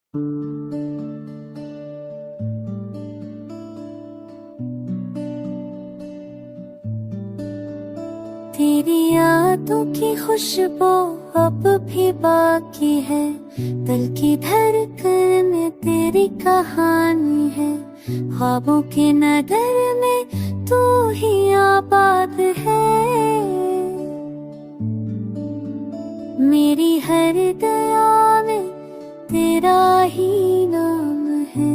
तेरी यादों की खुशबू अब भी बाकी है, दिल की धड़कन में तेरी कहानी है। ख्वाबों के नगर में तू ही आबाद है, मेरी हर दया में तेरा ही नाम है।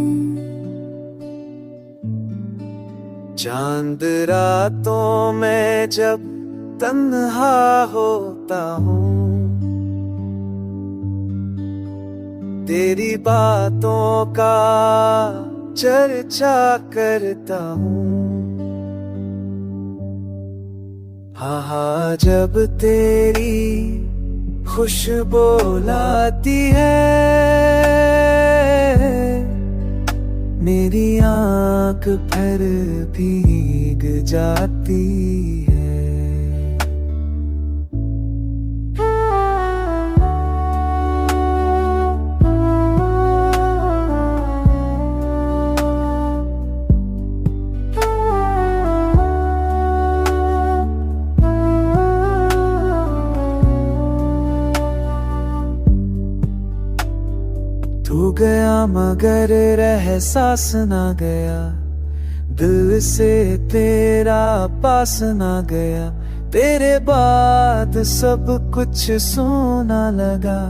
चांद रातों में जब तन्हा होता हूँ, तेरी बातों का चर्चा करता हूँ। हाँ, जब तेरी खुशबू लाती है, मेरी आँख फिर भीग जाती है। तू गया मगर एहसास ना गया, दिल से तेरा पास ना गया। तेरे बाद सब कुछ सोना लगा,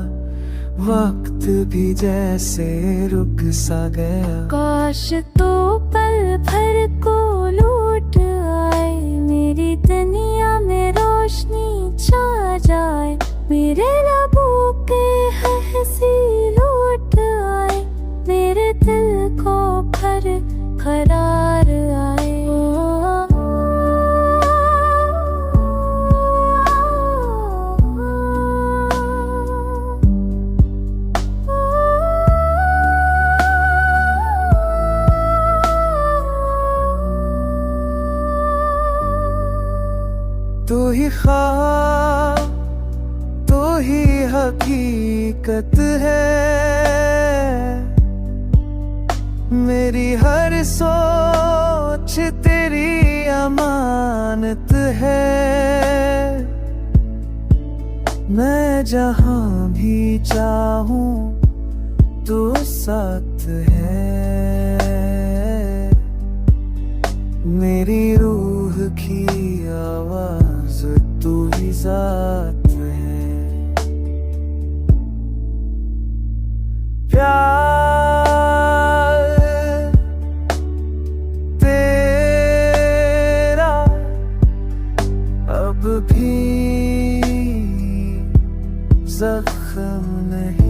वक्त भी जैसे रुक सा गया। काश तो पल भर को लूट आए, मेरी दुनिया में रोशनी छा जाए। मेरे लबों के हंसी लूट आए, मेरे दिल को भर करार आए। तू ही ख्वाब, तू ही हकीकत है, मेरी हर सोच तेरी अमानत है। मैं जहां भी चाहूं तू साथ है, मेरी रूह की आवाज तू ही साथ है। प्यार तेरा अब भी जख्म नहीं।